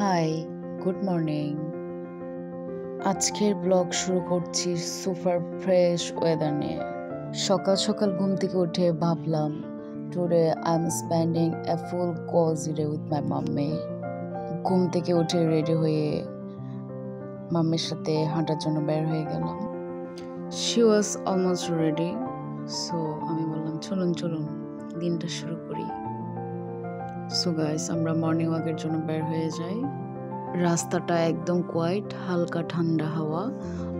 High, good morning. আজকের blog শুরু করছি সুপার ফ্রেশ ওয়েদার নিয়ে। সকাল সকাল ঘুম থেকে উঠে ভাবলাম today I am spending A full cosy day with my mummy. ঘুম থেকে উঠে রেডি হয়ে মাম্মির সাথে হাঁটার জন্য বের হয়ে গেলাম। She was almost ready, so আমি বললাম চলুন চলুন দিনটা শুরু করি। সো গাইস, আমরা মর্নিং ওয়াকের জন্য বের হয়ে যাই। রাস্তাটা একদম কোয়াইট, হালকা ঠান্ডা হাওয়া।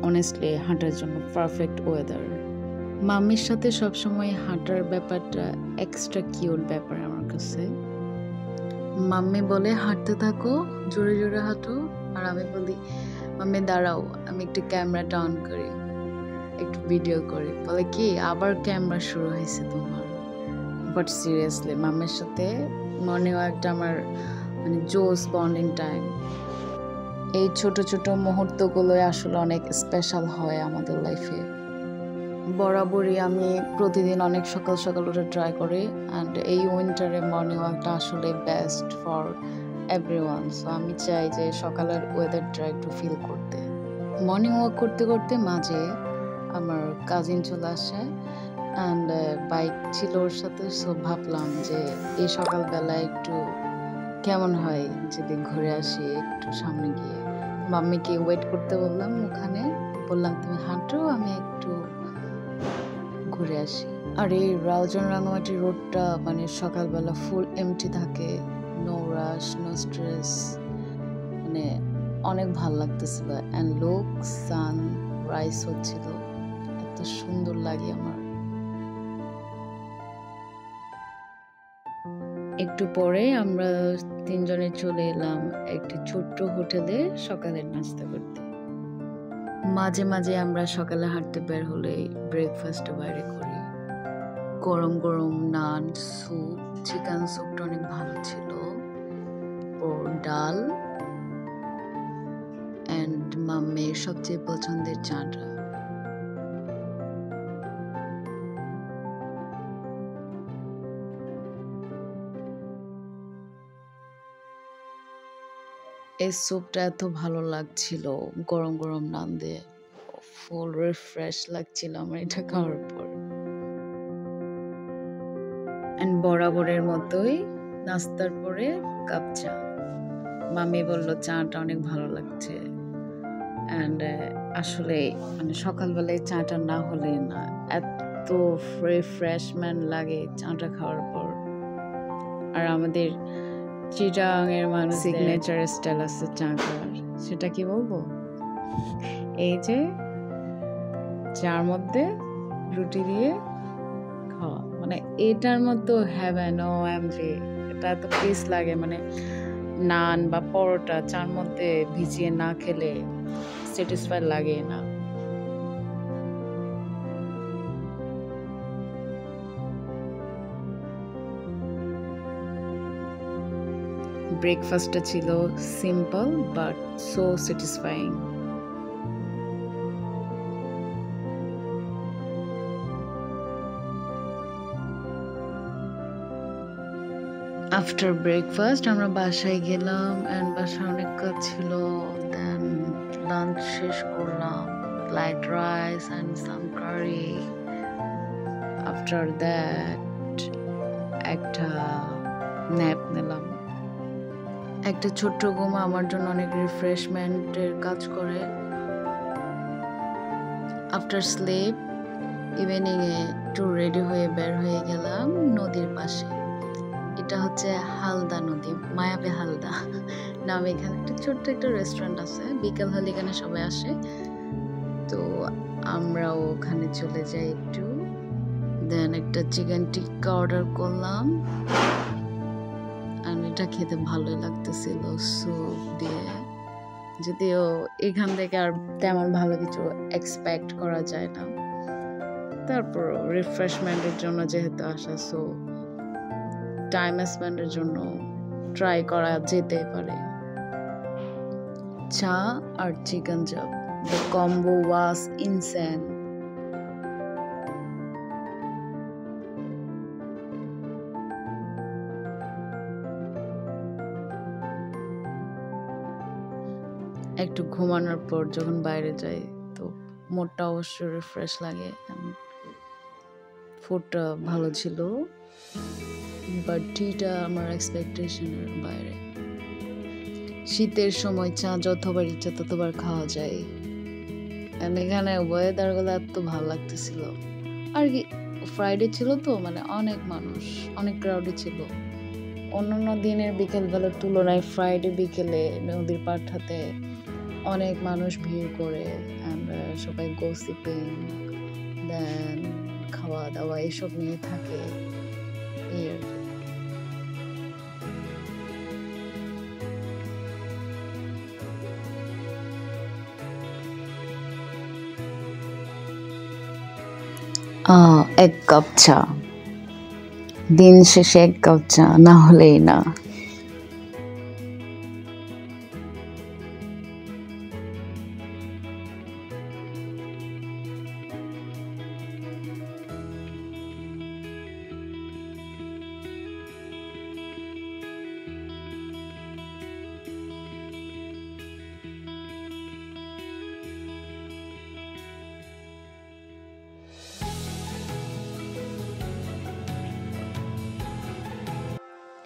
অনেস্টলি হাঁটার জন্য পারফেক্ট ওয়েদার। মাম্মির সাথে সবসময় হাঁটার ব্যাপারটা এক্সট্রা কিউট ব্যাপার আমার কাছে। মাম্মি বলে হাঁটতে থাকো, জোরে জোরে হাঁটো, আর আমি বলি মাম্মি দাঁড়াও, আমি একটু ক্যামেরাটা অন করি, একটু ভিডিও করি। বলে কি আবার ক্যামেরা শুরু হয়েছে তোমার? বাট সিরিয়াসলি মাম্মির সাথে মর্নিং ওয়াকটা আমার জোস বন্ডিং টাইম। এই ছোট ছোট মুহূর্তগুলোই আসলে অনেক স্পেশাল হয় আমাদের লাইফে। বরাবরই আমি প্রতিদিন অনেক সকাল সকাল উঠে ট্রাই করি, অ্যান্ড এই উইন্টারে মর্নিং ওয়াকটা আসলে বেস্ট ফর এভরিওয়ান। সো আমি চাই যে সকালের ওয়েদারটা একটু ফিল করতে। মর্নিং ওয়াক করতে করতে মাঝে আমার কাজিন চলে আসে, অ্যান্ড বাইক ছিল ওর সাথে। সো ভাবলাম যে এই সকালবেলা একটু কেমন হয় যদি ঘুরে আসি একটু সামনে গিয়ে। মাম্মিকে ওয়েট করতে বললাম ওখানে, বললাম তুমি হাঁটো, আমি একটু ঘুরে আসি। আর এই রাউজান রাঙামাটি রোডটা সকালবেলা ফুল এমটি থাকে, নো রাশ, নো স্ট্রেস, অনেক ভাল লাগতেছিল। অ্যান্ড লুক, সান রাইস হচ্ছিল, এত সুন্দর লাগে আমার। একটু পরে আমরা তিনজনে চলে এলাম একটি ছোট্ট হোটেলে সকালের নাস্তা করতে। মাঝে মাঝে আমরা সকালে হাঁটতে বের হলে ব্রেকফাস্ট বাইরে করি। গরম গরম নান, স্যুপ, চিকেন স্যুপটা অনেক ভালো ছিল, ও ডাল, অ্যান্ড মাম্মির সবচেয়ে পছন্দের চাটা। এই স্যুপটা এত ভালো লাগছিল গরম গরম নান দিয়ে, ফুল রিফ্রেশ লাগছিল আমার এটা খাওয়ার পর। অ্যান্ড বরাবরের মতোই নাস্তার পরে কাপ চা। মামি বলল চাটা অনেক ভালো লাগছে, অ্যান্ড আসলে সকালবেলায় চাটা না হলে না, এত রিফ্রেশমেন্ট লাগে চাটা খাওয়ার পর। আর আমাদের চিটাগাংয়ের মানুষ সিগনেচার স্টাইল আছে চা খাওয়ার, সেটা কি বলবো, এই যে চার মধ্যে রুটি দিয়ে খাওয়া, এটার মতো হ্যাভেন ও এমজি। এটা এত পিস লাগে, নান বা পরোটা চার মধ্যে ভিজিয়ে না খেলে স্যাটিসফাই লাগে না। ব্রেকফাস্টটা ছিল simple but so satisfying. After breakfast আমরা বাসায় গেলাম, অ্যান্ড বাসায় অনেক কাজ ছিল। দেন লাঞ্চ শেষ করলাম, light rice and some curry. After that একটা ন্যাপ নিলাম। একটা ছোট্ট ঘুম আমার জন্য অনেক রিফ্রেশমেন্টের কাজ করে। আফটার স্লিপ ইভিনিংয়ে একটু রেডি হয়ে বের হয়ে গেলাম নদীর পাশে। এটা হচ্ছে হালদা নদী, মায়াবী হালদা নামে এখানে একটা ছোট্ট একটা রেস্টুরেন্ট আছে। বিকেল হলে এখানে সবাই আসে, তো আমরাও ওখানে চলে যাই একটু। দেন একটা চিকেন টিক্কা অর্ডার করলাম, আর এটা খেতে ভালোই লাগতেছিল স্যুপ দিয়ে। যদিও এখান থেকে আর তেমন ভালো কিছু এক্সপেক্ট করা যায় না, তারপর রিফ্রেশমেন্টের জন্য যেহেতু আসা, সো টাইম স্পেন্ডের জন্য ট্রাই করা যেতে পারে। চা আর চিকেন চাপ, দ্য কম্বো ওয়াজ ইনসেন। একটু ঘুমানোর পর যখন বাইরে যাই তো মুডটা অবশ্যই রিফ্রেশ লাগে। ফুডটা ভালো ছিল, বাট টিটা আমার এক্সপেকটেশনের বাইরে। শীতের সময় চা যতবার ইচ্ছা ততবার খাওয়া যায়। এখানে ওয়েদারগুলো এত ভালো লাগতেছিল। আর কি ফ্রাইডে ছিল তো, মানে অনেক মানুষ, অনেক ক্রাউডে ছিল। অন্যান্য দিনের বিকেলবেলার তুলনায় ফ্রাইডে বিকেলে নদীর পাড়টাতে অনেক মানুষ ভিড় করে, সবাই গসিপিং, দেন খাওয়া দাওয়া এসব নিয়ে থাকে। এই আর কি। এক কাপ চা, দিন শেষে এক কাপ চা না হলেই না।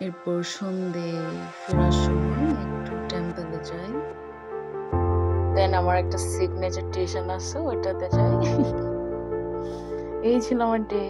এরপর সন্ধে ফেরার সময় একটু টেম্পলে যাই, দেন আমার একটা সিগনেচার টিউশন আছে ওইটাতে যাই। এই ছিল আমার ডে।